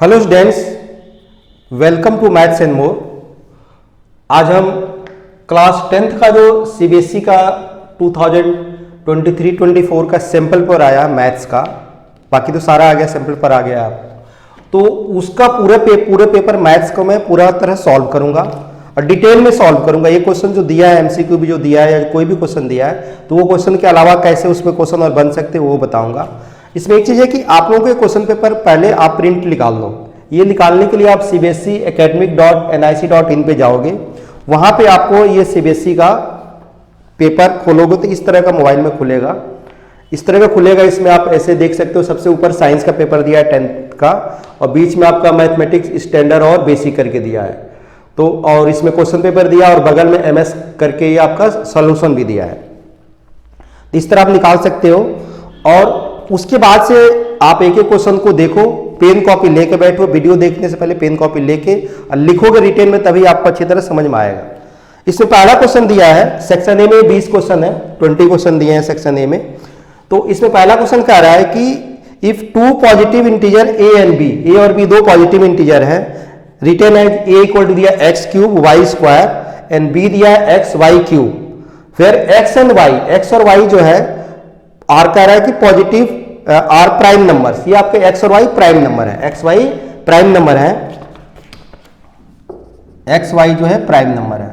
Hello students, welcome to maths and more. आज हम class 10th का जो सीबीएसई का 2023-24 का सैंपल पर आया मैथ्स का, बाकी तो सारा आ गया, सैंपल पर आ गया आप, तो उसका पूरे पेपर मैथ्स को मैं पूरा तरह सॉल्व करूंगा और डिटेल में सॉल्व करूंगा। ये क्वेश्चन जो दिया है, एमसीक्यू भी जो दिया है या कोई भी क्वेश्चन दिया है, तो वो क्वेश्चन के अलावा कैसे उसमें क्वेश्चन और बन सकते हैं वो बताऊंगा। इसमें एक चीज है कि आप लोगों के क्वेश्चन पेपर पहले आप प्रिंट निकाल लो। ये निकालने के लिए आप cbseacademic.nic.in पे जाओगे, वहां पे आपको ये सीबीएसई का पेपर खोलोगे तो इस तरह का मोबाइल में खुलेगा, इस तरह का खुलेगा। इसमें आप ऐसे देख सकते हो, सबसे ऊपर साइंस का पेपर दिया है 10th का, और बीच में आपका मैथमेटिक्स स्टैंडर्ड और बेसिक करके दिया है, तो और इसमें क्वेश्चन पेपर दिया और बगल में एमएस करके ये आपका सॉल्यूशन भी दिया है। तो इस तरह आप निकाल सकते हो और उसके बाद से आप एक एक क्वेश्चन को देखो, पेन कॉपी लेके बैठो, वीडियो देखने से पहले पेन कॉपी लेके और लिखोगे रिटेन में, तभी आपको अच्छी तरह समझ में आएगा। इसमें पहला क्वेश्चन दिया है सेक्शन ए में, 20 क्वेश्चन है, 20 क्वेश्चन दिए हैं सेक्शन ए में। तो इसमें पहला क्वेश्चन कह रहा है कि if two positive integer A and B, A और बी दो पॉजिटिव इंटीजर है, written as A equal to दिया X cube Y square and B दिया है एक्स वाई क्यूब। फिर एक्स एंड वाई, एक्स और वाई जो है, आर कह रहा है कि पॉजिटिव आर प्राइम नंबर, ये आपके एक्स और वाई प्राइम नंबर है, एक्स वाई प्राइम नंबर है, एक्स वाई जो है प्राइम नंबर है।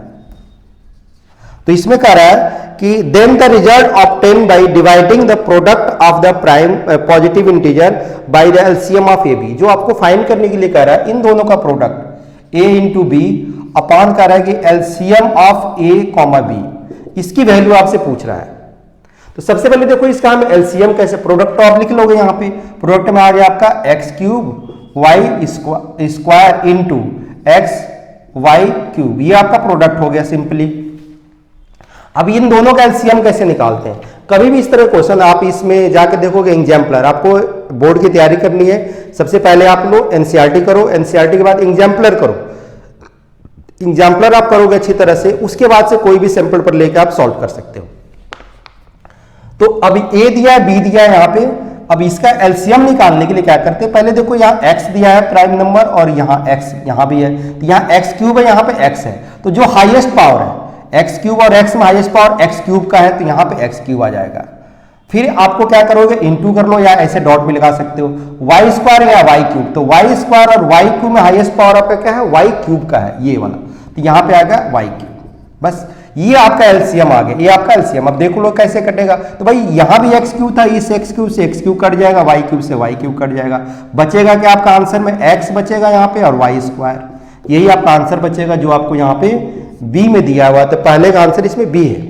तो इसमें कह रहा है कि then the result obtain by dividing the product of the prime positive integer by the LCM of A B. जो आपको फाइंड करने के लिए कह रहा है इन दोनों का product A into B upon कह रहा है कि LCM of A comma B, इसकी वैल्यू आपसे पूछ रहा है। तो सबसे पहले देखो इसका हम एलसीएम कैसे, प्रोडक्ट तो आप लिख लोगे, यहाँ पे प्रोडक्ट में आ गया आपका x cube Y square into x Y cube, ये आपका प्रोडक्ट हो गया सिंपली। अब इन दोनों का एलसीएम कैसे निकालते हैं? कभी भी इस तरह क्वेश्चन आप इसमें जाके देखोगे एग्जाम्पलर, आपको बोर्ड की तैयारी करनी है, सबसे पहले आप लोग एनसीईआरटी करो, एनसीईआरटी के बाद एग्जाम्पलर करो, एग्जाम्पलर आप करोगे अच्छी तरह से, उसके बाद से कोई भी सैंपल पर लेकर आप सॉल्व कर सकते हो। तो अभी ए दिया है, बी दिया है यहाँ पे, अब इसका एलसीएम निकालने के लिए क्या करते हैं, पहले देखो यहाँ एक्स दिया है प्राइम नंबर और यहाँ एक्स यहाँ भी है, तो यहाँ एक्स क्यूब है, यहाँ पे एक्स है, तो जो हाईएस्ट पावर है एक्स क्यूब और एक्स में हाईएस्ट पावर एक्स क्यूब का है, तो यहाँ पे एक्स क्यूब आ जाएगा। फिर आपको क्या करोगे, इंटू कर लो या ऐसे डॉट भी लगा सकते हो, वाई स्क्वायर या वाई क्यूब, तो वाई स्क्वायर और वाई क्यूब में हाईएस्ट पावर आपका क्या है, वाई क्यूब का है ये वाला, तो यहाँ पे आ गया वाई क्यूब। बस ये आपका एलसीएम आ गया, ये आपका एलसीएम। अब देखो लो कैसे कटेगा, तो भाई यहां भी एक्स क्यूब था, इस एक्स क्यूब से एक्स क्यूब कट जाएगा, वाई क्यूब से वाई क्यूब कट जाएगा, बचेगा क्या आपका आंसर में, एक्स बचेगा यहाँ पे और वाई स्क्वायर, यही आपका आंसर बचेगा जो आपको यहाँ पे बी में दिया हुआ। तो पहले का आंसर इसमें बी है।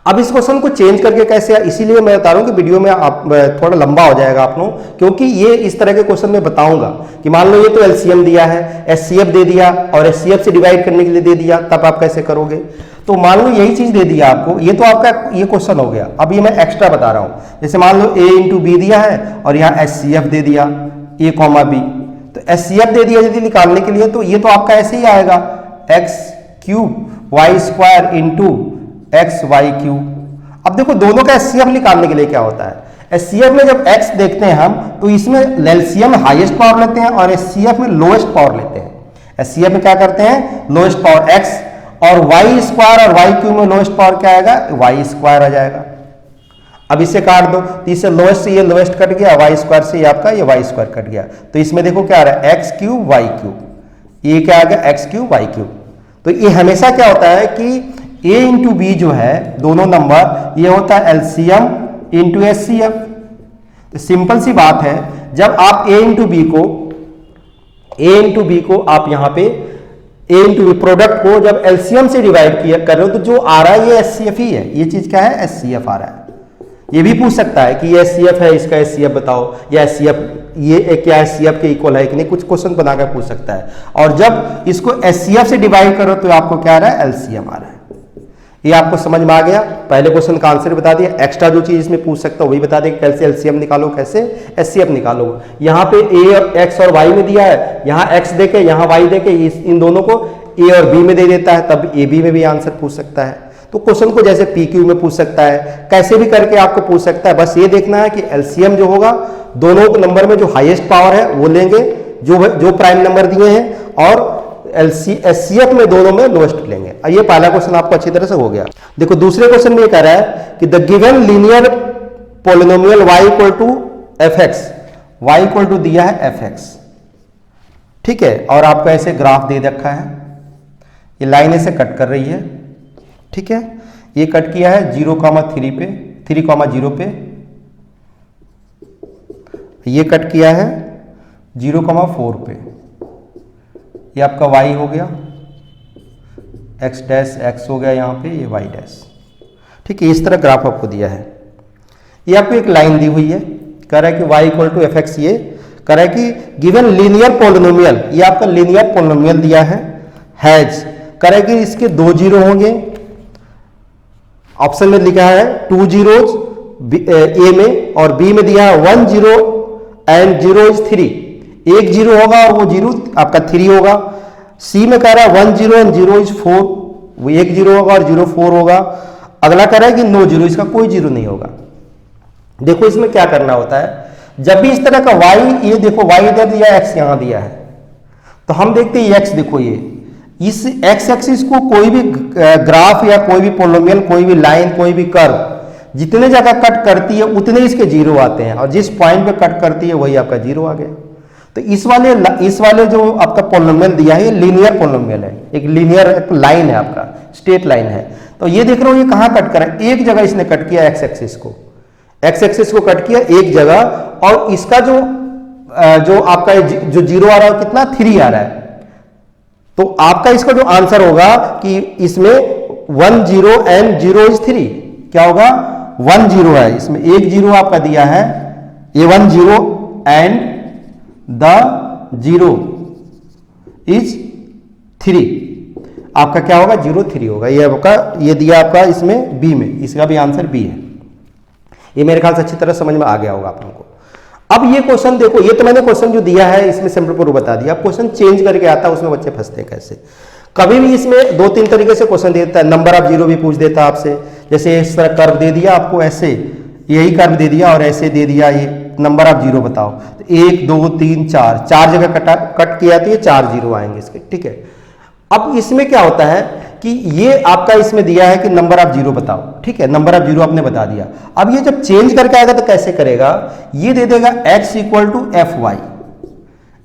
अब इस क्वेश्चन को चेंज करके कैसे, इसीलिए मैं बता रहा हूं कि वीडियो में आप थोड़ा लंबा हो जाएगा आप लोग, क्योंकि ये इस तरह के क्वेश्चन में बताऊंगा कि मान लो ये तो एलसीएम दिया है, एचसीएफ दे दिया और एचसीएफ से डिवाइड करने के लिए दे दिया, तब आप कैसे करोगे। तो मान लो यही चीज दे दिया आपको, ये तो आपका ये क्वेश्चन हो गया। अब ये मैं एक्स्ट्रा बता रहा हूं, जैसे मान लो ए इंटू बी दिया है और यहाँ एचसीएफ दे दिया ए कॉमा बी, तो एचसीएफ दे दिया यदि निकालने के लिए, तो ये तो आपका ऐसे ही आएगा x cube Y square into x Y cube. अब देखो दोनों का एचसीएफ निकालने के लिए क्या होता है, एचसीएफ में जब एक्स देखते हैं हम, तो इसमें एलसीएम हाईएस्ट पावर लेते हैं और एचसीएफ में लोएस्ट पावर लेते हैं। एचसीएफ में क्या करते हैं, लोएस्ट पावर एक्स, और वाई स्क्वायर और वाई क्यूब में लोएस्ट पावर क्या आएगा, वाई स्क्वायर आ जाएगा। अब इसे काट दो, तो इससे लोएस्ट से ये लोएस्ट कट गया, वाई स्क्वायर से ये आपका ये वाई स्क्वायर कट गया, तो इसमें देखो क्या आ रहा है, एक्स क्यूब वाई क्यूब, ये क्या आ गया एक्स क्यूब वाई क्यूब। तो ये हमेशा क्या होता है कि a इंटू बी जो है दोनों नंबर, ये होता है एलसीएम इंटू एचसीएफ। तो सिंपल सी बात है, जब आप a इंटू बी को आप यहाँ पे a इंटू बी प्रोडक्ट को जब एलसीएम से डिवाइड किया कर रहे हो, तो जो आ रहा है ये एचसीएफ ही है, ये चीज क्या है, एचसीएफ आ रहा है। ये भी पूछ सकता है कि ये एचसीएफ है, इसका एचसीएफ बताओ, या एचसीएफ ये क्या एचसीएफ के इक्वल है कि नहीं, कुछ क्वेश्चन बनाकर पूछ सकता है। और जब इसको एचसीएफ से डिवाइड करो तो आपको क्या आ रहा है, एलसीएम आ रहा है। ये आपको समझ में आ गया, पहले क्वेश्चन का आंसर बता दिया, एक्स्ट्रा जो चीज इसमें पूछ सकता हूं वही बता दें, कैसे एलसीएम निकालो, कैसे एचसीएफ निकालो। यहाँ पे ए और एक्स और वाई में दिया है, यहाँ एक्स देके यहाँ वाई देके इन दोनों को ए और बी में दे देता है, तब ए बी में भी आंसर पूछ सकता है। तो क्वेश्चन को जैसे पी क्यू में पूछ सकता है, कैसे भी करके आपको पूछ सकता है। बस ये देखना है कि एलसीएम जो होगा दोनों नंबर में जो हाईएस्ट पावर है वो लेंगे, जो प्राइम नंबर दिए हैं और एचसीएफ में दोनों में लोएस्ट लेंगे। ये पहला क्वेश्चन आपको अच्छी तरह से हो गया। देखो दूसरे क्वेश्चन में ये कह रहा है कि the given linear polynomial y equal to f x, y equal to दिया है एफ एक्स, ठीक है, और आपको ऐसे ग्राफ दे रखा है, ये लाइन ऐसे कट कर रही है, ठीक है, ये कट किया है 0,3 पे, 3,0 पे, ये कट किया है 0,4 पे, ये आपका y हो गया, x डैश x हो गया यहाँ पे, ये y डैश, ठीक है, इस तरह ग्राफ आपको दिया है। ये आपको एक लाइन दी हुई है, कह रहा है कि y equal to f x, ये कह रहा है कि गिवन लीनियर पोलिनोमियल, ये आपका लीनियर पोलिनोमियल दिया है, हैज, कह रहा है कि इसके 2 जीरो होंगे, ऑप्शन में लिखा है 2 जीरोज ए में, और बी में दिया है 1 जीरो एंड 0 इज 3, 1 जीरो होगा और वो जीरो आपका 3 होगा। सी में कह रहा है 1 जीरो एंड 0 इज 4, वो 1 जीरो होगा और 0 4 होगा। अगला कह रहा है कि नो जीरो, इसका कोई जीरो नहीं होगा। देखो इसमें क्या करना होता है, जब भी इस तरह का y, ये देखो y इधर दिया, x यहां दिया है, तो हम देखते हैं x, देखो ये इस x एक्सिस को कोई भी ग्राफ या कोई भी पोलिनोमियल, कोई भी लाइन, कोई भी कर्व जितने जगह कट करती है उतने इसके जीरो आते हैं, और जिस पॉइंट पे कट करती है वही आपका जीरो आ गया। तो इस वाले जो आपका पोलिनोमियल दिया है, ये लीनियर पोलिनोमियल है, एक लीनियर एक लाइन है, आपका स्ट्रेट लाइन है। तो ये देख रहे हो ये कहां कट करा, एक जगह इसने कट किया x एक्सिस को कट किया एक जगह, और इसका जो आपका जो जीरो आ रहा है कितना 3 आ रहा है। तो आपका इसका जो आंसर होगा कि इसमें 1 जीरो एंड 0 इज 3, क्या होगा 1 जीरो है, इसमें 1 जीरो आपका दिया है, ये 1 जीरो एंड द 0 इज 3, आपका क्या होगा 0 3 होगा। ये आपका ये दिया आपका इसमें बी में, इसका भी आंसर बी है। ये मेरे ख्याल से अच्छी तरह समझ में आ गया होगा आप लोगों को। अब ये क्वेश्चन देखो, ये तो मैंने क्वेश्चन जो दिया है इसमें सिंपल प्रूफ बता दिया। अब क्वेश्चन चेंज करके आता है, उसमें बच्चे फंसते हैं कैसे। कभी भी इसमें 2-3 तरीके से क्वेश्चन दे देता है, नंबर ऑफ जीरो भी पूछ देता है आपसे, जैसे इस तरह कर्व दे दिया आपको, ऐसे यही कर्व दे दिया और ऐसे दे दिया, ये नंबर ऑफ जीरो बताओ, तो 1 2 3 4 जगह कट किया तो ये 4 जीरो आएंगे इसके, ठीक है। अब इसमें क्या होता है कि ये आपका इसमें दिया है कि नंबर ऑफ जीरो बताओ, ठीक है, नंबर ऑफ जीरो आपने बता दिया। अब ये जब चेंज करके आएगा तो कैसे करेगा, ये दे देगा x equal to f y,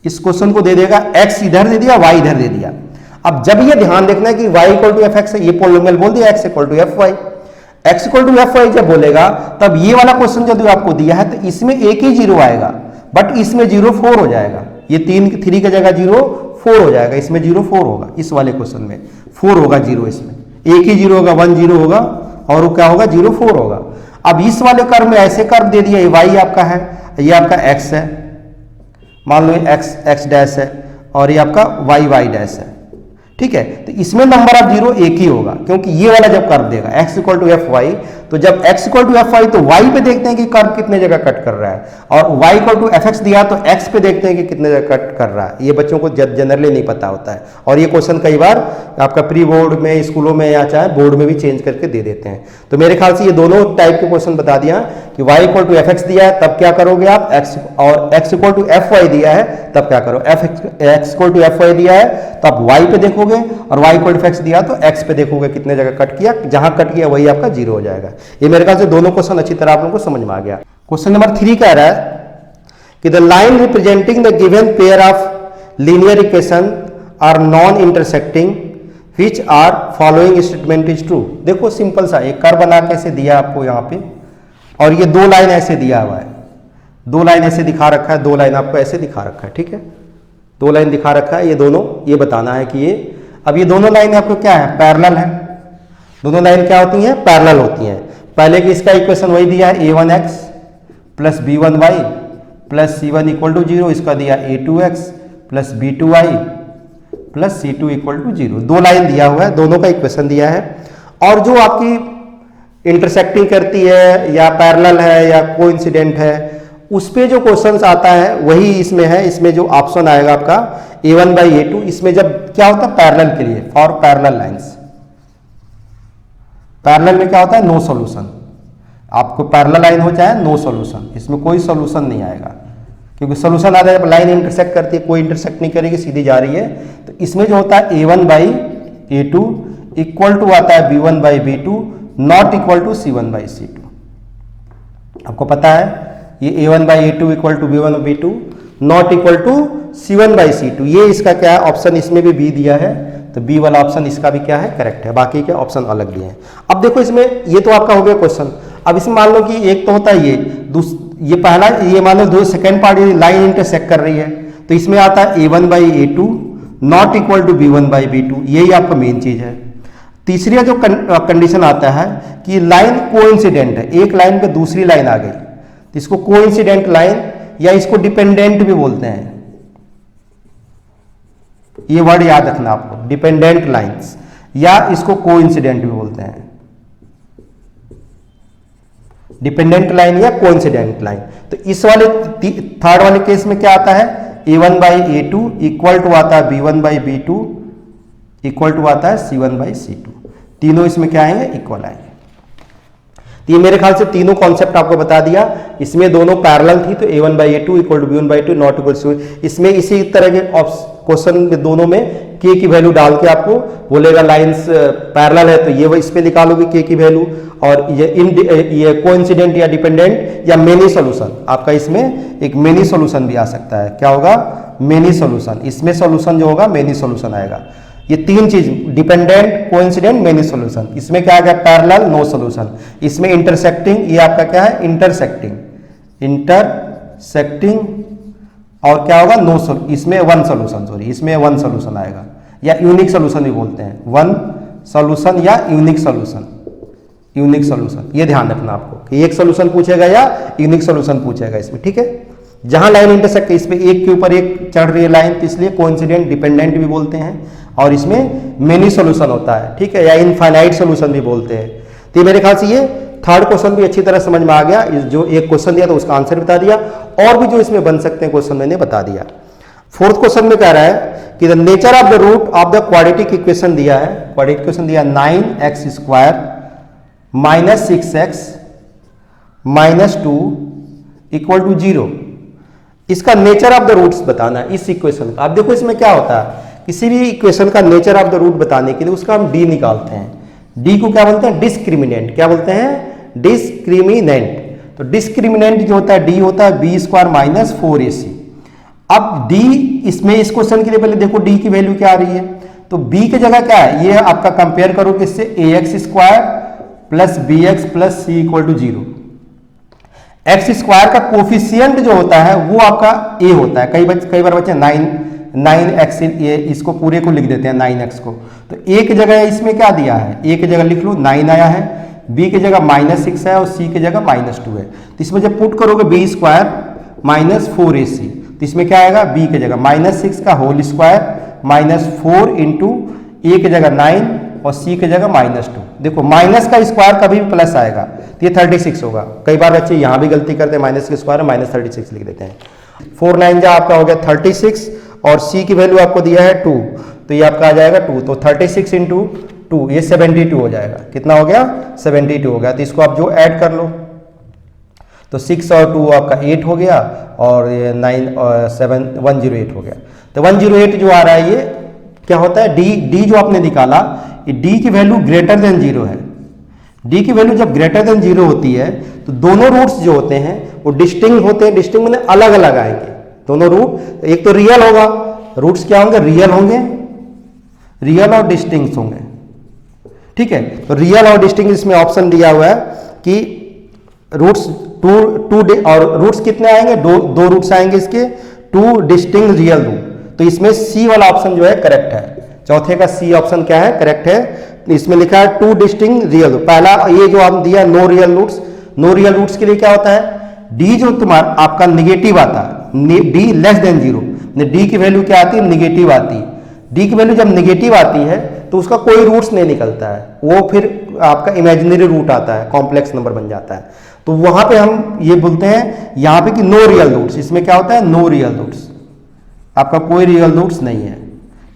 इस क्वेश्चन को दे देगा, x इधर दे दिया, y इधर दे दिया। अब जब ये ध्यान देखना है कि y equal to f x है, ये पोलिनोमियल बोल दिया x equal to f y, x equal to f y जब बोलेगा तब ये वाला क्वेश्चन जो आपको दिया है तो इसमें एक ही जीरो आएगा, बट इसमें 0 4 हो जाएगा, ये 3 की जगह 0 4 हो जाएगा, इसमें 0 4 होगा, इस वाले क्वेश्चन में 4 होगा, 0 इसमें एक ही 0 होगा, 1 0 होगा और वो क्या होगा 0 4 होगा। अब इस वाले कर्व में ऐसे कर्व दे दिया, ये y आपका है, ये आपका x है, मान लो x डैश है और ये आपका y डैश है, ठीक है। तो इसमें नंबर ऑफ जीरो एक ही होगा, क्योंकि ये वाला जब कर्व देगा x equal to f y, तो जब x equal to f y तो y पे देखते हैं कि कर्व कितने जगह कट कर रहा है, और y equal to f x दिया तो x पे देखते हैं कि कितने जगह कट कर रहा है। ये बच्चों को जनरली नहीं पता होता है, और ये क्वेश्चन कई बार आपका प्री बोर्ड में, स्कूलों में या चाहे बोर्ड में भी चेंज करके दे देते हैं। तो मेरे ख्याल से ये दोनों टाइप के क्वेश्चन बता दिया कि y equal to f x दिया है तब क्या करोगे आप, x, और x equal to f y दिया है तब क्या करो, x equal to f y दिया है तो आप y पे देखोगे, और y इक्वल टू एक्स दिया तो x पे देखोगे कितने जगह कट किया, जहां कट किया वही आपका 0 हो जाएगा। ये मेरे ख्याल से दोनों क्वेश्चन अच्छी तरह आप लोगों को समझ में आ गया। क्वेश्चन नंबर 3 कह रहा है कि the line representing the given pair of linear equation are non intersecting which are following statement is true. देखो सिंपल सा एक कर्व बना के ऐसे दिया आपको यहाँ पे, और ये 2 लाइन ऐसे दिया हुआ है, 2 लाइन ऐसे दिखा रखा है, 2 लाइन आपको ऐसे दिखा रखा है, ठीक है, 2 लाइन दिखा रखा है, ये दोनों, ये बताना है कि ये, अब ये दोनों लाइन आपको क्या है, पैरेलल है। दोनों लाइन क्या होती हैं, पैरेलल होती हैं। पहले कि इसका इक्वेशन वही दिया है, a1x plus b1y plus c1 equal to 0, इसका दिया a2x plus b2y plus c2 equal to 0। 2 line दिया हुआ है, दोनों का इक्वेशन दिया है, और जो आपकी इंटरसेक्टिंग करती है या पैरेलल है या कोइंसिडेंट है, उस पे जो क्वेश्चंस आता है वही इसमें है। इसमें जो ऑप्शन आएगा आपका a1/a2, इसमें जब क्या होता है पैरेलल के लिए, फॉर पैरेलल लाइंस, पैरेलल में क्या होता है, नो सॉल्यूशन, आपको पैरेलल लाइन हो चाहे नो सॉल्यूशन, इसमें कोई सॉल्यूशन नहीं आएगा, क्योंकि सोल्यूशन आता है जब लाइन इंटरसेक्ट करती है, कोई इंटरसेक्ट नहीं करेगी, सीधी जा रही है। तो इसमें जो होता है A1/A2 इक्वल टू आता है B1/B2 not equal to C1/C2। आपको पता है ये A1/A2 equal to B1/B2 not equal to C1/C2। ये इसका क्या है ऑप्शन, इसमें भी बी दिया है, तो बी वाला ऑप्शन इसका भी क्या है करेक्ट है, बाकी के ऑप्शन अलग दिए हैं। अब देखो इसमें ये तो आपका हो गया क्वेश्चन। अब इसमें मान लो कि एक तो होता है ये पहला, ये मान लो सेकंड पार्ट लाइन इंटरसेक्ट कर रही है, तो इसमें आता है A1/A2 not equal to B1/B2, यही आपका मेन चीज है। तीसरी जो कंडीशन आता है कि लाइन कोइंसिडेंट है, एक लाइन पे दूसरी लाइन आ गई, तो इसको कोइंसिडेंट लाइन या इसको डिपेंडेंट भी बोलते हैं। ये वर्ड याद रखना आपको, डिपेंडेंट लाइंस या इसको कोइंसिडेंट भी बोलते हैं, डिपेंडेंट लाइन या कोइंसिडेंट लाइन। तो इस वाले थर्ड वाले केस में क्या आता है A1/A2 इक्वल टू आता है B1/B2 इक्वल टू आता है C1/C2। तीनों इसमें क्या आएंगे इक्वल आएंगे। तो ये मेरे ख्याल से तीनों कॉन्सेप्ट आपको बता दिया। इसमें दोनों पैरेलल थी, तो A1/A2 equal to B1/2 not equal to, इसमें इसी तरह के क्वेश्चन में दोनों में K की वैल्यू डाल के आपको बोलेगा लाइंस पैरेलल है तो ये इस पे निकालोगे K की वैल्यू, और ये कोइंसिडेंट या डिपेंडेंट या मेनी सॉल्यूशन, आपका इसमें एक मेनी सॉल्यूशन भी आ सकता है। क्या होगा मेनी सॉल्यूशन, इसमें सॉल्यूशन जो होगा मेनी सॉल्यूशन आएगा। ये तीन चीज डिपेंडेंट कोइंसिडेंट मेनी सॉल्यूशन। इसमें क्या आ गया पैरेलल नो सॉल्यूशन। इसमें इंटरसेक्टिंग, ये आपका क्या है इंटरसेक्टिंग और क्या होगा नो सॉल्यूशन, इसमें वन सॉल्यूशन, सॉरी इसमें वन सॉल्यूशन आएगा या यूनिक सॉल्यूशन भी बोलते हैं, वन सॉल्यूशन या यूनिक सॉल्यूशन। ये ध्यान रखना आपको कि एक सॉल्यूशन पूछेगा या यूनिक सॉल्यूशन पूछेगा इसमें, ठीक है। जहां लाइन इंटरसेक्ट है इसमें एक के ऊपर एक चढ़ रही है लाइन, तो इसलिए कोइंसिडेंट डिपेंडेंट भी बोलते हैं, और इसमें मेनी सॉल्यूशन होता है, ठीक है, या इनफाइनाइट सॉल्यूशन भी बोलते हैं। तो मेरे ख्याल से ये थर्ड क्वेश्चन भी अच्छी तरह समझ में आ गया। जो एक क्वेश्चन दिया तो उसका आंसर बता दिया, और भी जो इसमें बन सकते हैं क्वेश्चन मैंने बता दिया। फोर्थ क्वेश्चन में कह रहा है कि the nature of the root of the quadratic equation दिया है, क्वाड्रेटिक इक्वेशन दिया 9x² - 6x - 2 इक्वल टू 0। इसका नेचर ऑफ द रूट्स बताना है इस इक्वेशन का। अब देखो इसमें क्या होता है, किसी भी इक्वेशन का नेचर ऑफ द रूट बताने के लिए उसका हम डी निकालते हैं। डी को क्या बोलते हैं डिस्क्रिमिनेंट, क्या बोलते हैं डिस्क्रिमिनेंट। तो डिस्क्रिमिनेंट जो होता है डी होता है b² - 4ac। अब डी इसमें इस क्वेश्चन के लिए पहले देखो डी की वैल्यू क्या आ रही है, तो b की जगह क्या है, ये आपका कंपेयर करो किससे ax² + bx + c = 0। x² का कोफिशियंट जो होता है वो आपका a होता है। कई बार बच्चे 9x इसको पूरे को लिख देते हैं 9x को, तो a की जगह इसमें क्या दिया है, a की जगह लिख लो 9 आया है, b की जगह -6 है और c की जगह -2 है। तो इसमें जब पुट करोगे b² - 4ac, तो इसमें क्या आएगा b की जगह -6 का होल स्क्वायर -4 इंटू a की जगह 9 और c की जगह -2। देखो माइनस का स्क्वायर कभी भी प्लस आएगा, तो ये 36 होगा। कई बार बच्चे यहाँ भी गलती करते हैं, माइनस के स्क्वायर में -36 लिख देते हैं। 4 9 जा आपका हो गया 36 और c की वैल्यू आपको दिया है 2, तो ये आपका आ जाएगा 2, तो 36 इंटू 2 ये 72 हो जाएगा। कितना हो गया 72 हो गया। तो इसको आप जो ऐड कर लो, तो 6 और 2 आपका 8 हो गया और ये 9 और 7 108 हो गया। तो 108 जो आ रहा है ये क्या होता है डी जो आपने निकाला, ये डी की वैल्यू ग्रेटर देन 0 है। डी की वैल्यू जब ग्रेटर देन 0 होती है तो दोनों रूट्स जो होते हैं वो डिस्टिंक्ट होते हैं। डिस्टिंक्ट मैंने अलग अलग आएंगे दोनों रूट। एक तो रियल होगा, रूट्स क्या होंगे रियल होंगे, रियल और डिस्टिंक्ट होंगे, ठीक है। तो रियल और डिस्टिंक्ट इसमें ऑप्शन दिया हुआ है कि रूट्स टू और रूट्स कितने आएंगे, दो रूट्स आएंगे इसके, 2 डिस्टिंक्ट रियल रूट। तो इसमें सी वाला ऑप्शन जो है करेक्ट है, चौथे का सी ऑप्शन क्या है करेक्ट है। इसमें लिखा है 2 डिस्टिंक्ट रियल रूट। पहला ये जो हम दिया no real roots, no real roots के लिए क्या होता है डी जो तुम्हारा आपका निगेटिव आता है, डी लेस देन 0, डी की वैल्यू क्या आती है निगेटिव आती है। डी की वैल्यू जब निगेटिव आती है तो उसका कोई रूट्स नहीं निकलता है, वो फिर आपका इमेजिनरी रूट आता है, कॉम्प्लेक्स नंबर बन जाता है। तो वहां पे हम ये बोलते हैं यहाँ पे कि नो रियल रूट्स। इसमें क्या होता है नो रियल रूट्स, आपका कोई रियल रूट्स नहीं है,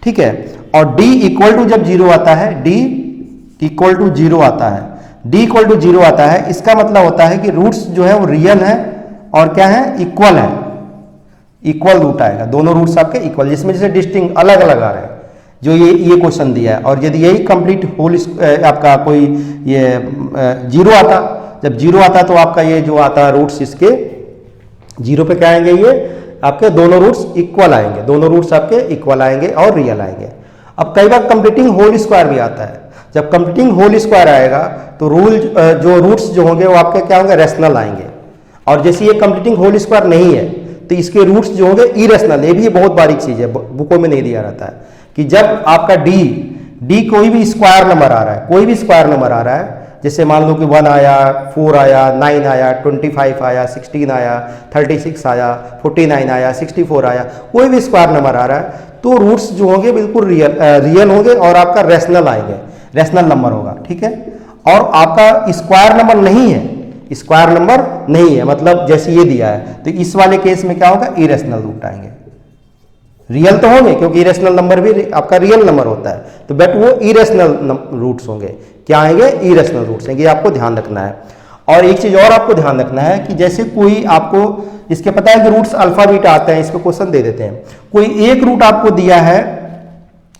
ठीक है। और d इक्वल टू जब 0 आता है, d इक्वल टू 0 आता है, d इक्वल टू 0 आता है, इसका मतलब होता है कि रूट्स जो है वो रियल है और क्या है इक्वल है। इक्वल रूट आएगा, दोनों रूट्स आपके इक्वल, जिसमें जैसे डिस्टिंग अलग अलग आ रहे हैं, जो ये क्वेश्चन दिया है। और यदि यही कंप्लीट होल आपका कोई ये जीरो आता, जब जीरो आता तो आपका ये जो आता रूट्स इसके जीरो पे क्या आएंगे, ये आपके दोनों रूट्स इक्वल आएंगे, दोनों रूट्स आपके इक्वल आएंगे और रियल आएंगे। अब कई बार कंप्लीटिंग होल स्क्वायर भी आता है, जब कंप्लीटिंग होल स्क्वायर आएगा तो रूल जो रूट्स जो होंगे वो आपके क्या होंगे, रेशनल आएंगे। और जैसे ये कंप्लीटिंग होल स्क्वायर नहीं है तो इसके रूट्स जो होंगे इरेशनल। ये भी बहुत बारीक चीज है, बुकों में नहीं दिया रहता है कि जब आपका डी कोई भी स्क्वायर नंबर आ रहा है, कोई भी स्क्वायर नंबर आ रहा है, जैसे मान लो कि 1 आया, 4 आया, 9 आया, 25 आया, 16 आया, 36 आया, 49 आया, 64 आया, कोई भी स्क्वायर नंबर आ रहा है तो रूट्स जो होंगे बिल्कुल रियल होंगे और आपका रेशनल आएंगे, रेशनल नंबर होगा, ठीक है। और आपका स्क्वायर नंबर नहीं है, स्क्वायर नंबर नहीं है, मतलब जैसे ये दिया है तो इस वाले केस में क्या होगा, इरेशनल रूट आएंगे। रियल तो होंगे क्योंकि इरेशनल नंबर भी आपका रियल नंबर होता है, तो बट वो इरेशनल रूट्स होंगे। क्या आएंगे, इरेशनल रूट्स आएंगे, ये आपको ध्यान रखना है। और एक चीज और आपको ध्यान रखना है कि जैसे कोई आपको इसके पता है कि रूट्स अल्फा बीटा आते हैं, इस पे क्वेश्चन दे देते हैं, कोई एक रूट आपको दिया है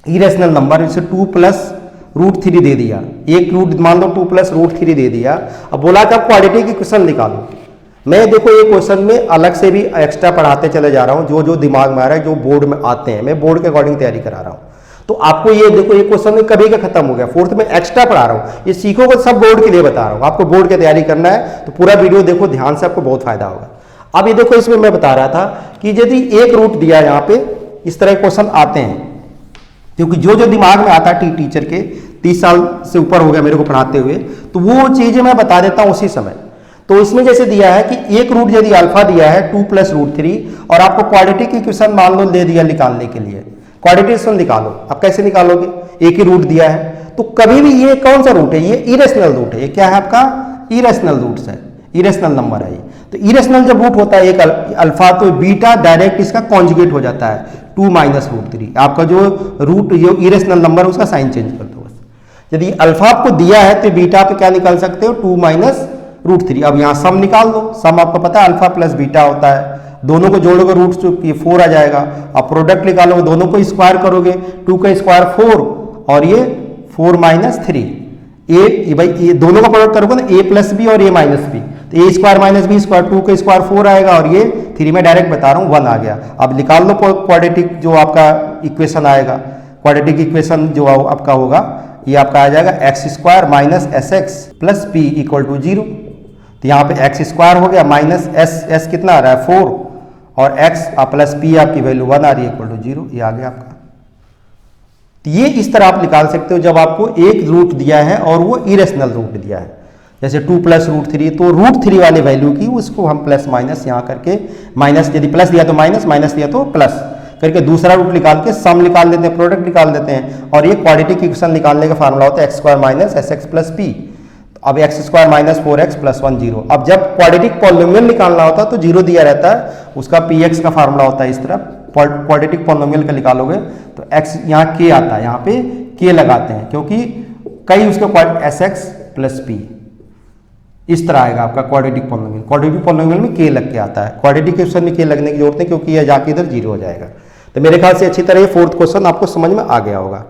इरेशनल नंबर, जैसे 2 प्लस रूट 3 दे दिया, एक रूट मान लो 2 प्लस रूट 3 दे दिया। अब बोला कि आप क्वाड्रेटिक इक्वेशन निकालो। मैं देखो ये क्वेश्चन में अलग से भी एक्स्ट्रा पढ़ाते चले जा रहा हूं, जो जो दिमाग में आ रहा है, जो बोर्ड में आते हैं, मैं बोर्ड के अकॉर्डिंग तैयारी करा रहा हूं। तो आपको ये देखो ये क्वेश्चन में कभी का खत्म हो गया, फोर्थ में एक्स्ट्रा पढ़ा रहा हूं, ये सीखोगे सब बोर्ड के लिए बता रहा हूं। आपको बोर्ड की तैयारी करना है तो पूरा वीडियो देखो ध्यान से, आपको बहुत फायदा होगा। अब ये देखो इसमें मैं बता रहा था कि यदि एक रूट दिया यहाँ पे, इस तरह क्वेश्चन आते हैं, क्योंकि जो जो दिमाग में आता है टीचर के 30 साल से ऊपर हो गया मेरे को पढ़ाते हुए, तो वो चीजें मैं बता देता हूं उसी समय। तो इसमें जैसे दिया है कि एक रूट यदि अल्फा दिया है 2 प्लस रूट 3 और आपको क्वाड्रेटिक इक्वेशन मान लो दे दिया निकालने के लिए, क्वाड्रेटिक इक्वेशन निकालो। अब कैसे निकालोगे, एक ही रूट दिया है तो कभी भी ये कौन सा रूट है, ये इरेशनल रूट है, ये क्या है आपका इरेशनल रूट्स है, इरेशनल नंबर है ये। तो इरेशनल जब रूट होता है एक अल्फा, तो बीटा डायरेक्ट इसका कॉन्जुगेट हो जाता है 2 माइनस रूट 3। आपका जो रूट जो इरेशनल नंबर है उसका साइन चेंज कर दो बस। यदि अल्फा आपको दिया है तो बीटा पे क्या निकाल सकते हो, 2 माइनस रूट 3। अब यहाँ सम निकाल दो, सम आपको पता है अल्फा प्लस बीटा होता है, दोनों को जोड़ोगे रूट जो 4 आ जाएगा। अब प्रोडक्ट निकालोगे, दोनों को स्क्वायर करोगे, 2 का स्क्वायर 4 और ये 4 माइनस 3, ए भाई ये दोनों का प्रोडक्ट करोगे ना, ए प्लस बी और ए माइनस बी, तो ए स्क्वायर माइनस बी स्क्वायर, 2 का स्क्वायर 4 आएगा और ये 3 में डायरेक्ट बता रहा हूँ 1 आ गया। अब निकाल लो क्वाड्रेटिक जो आपका इक्वेशन आएगा, क्वाड्रेटिक इक्वेशन जो आपका होगा ये आपका आ जाएगा x square minus S x plus p equal to 0। तो यहाँ पे एक्स स्क्वायर हो गया माइनस एस कितना आ रहा है 4 और एक्स प्लस पी आपकी वैल्यू 1 आ रही है इक्वल टू 0, ये आ गया आपका। तो ये इस तरह आप निकाल सकते हो जब आपको एक रूट दिया है और वो इरेशनल रूट दिया है, जैसे 2 प्लस रूट 3, तो रूट 3 वाले वैल्यू की उसको हम प्लस माइनस यहाँ करके, माइनस यदि प्लस दिया तो माइनस, माइनस दिया तो प्लस करके दूसरा रूट निकाल के सम निकाल देते हैं, प्रोडक्ट निकाल देते हैं। और ये क्वाड्रेटिक इक्वेशन निकालने का फार्मूला होता है X square minus S x plus P. अब X square minus 4x plus 1 0। अब जब क्वाड्रेटिक पॉलिनोमियल निकालना होता है तो 0 दिया रहता है, उसका px का फार्मूला होता है इस तरफ। क्वाड्रेटिक पॉलिनोमियल का निकालोगे तो x यहाँ k आता है, यहाँ पे k लगाते हैं क्योंकि कई उसके एस एक्स प्लस पी इस तरह आएगा आपका क्वाड्रेटिक पॉलिनोमियल। क्वाड्रेटिक पॉलिनोमियल में k लग के आता है, क्वाड्रेटिक क्वेश्चन में k लगने की जरूरत नहीं क्योंकि यह जाके इधर 0 हो जाएगा। तो मेरे ख्याल से अच्छी तरह ये फोर्थ क्वेश्चन आपको समझ में आ गया होगा।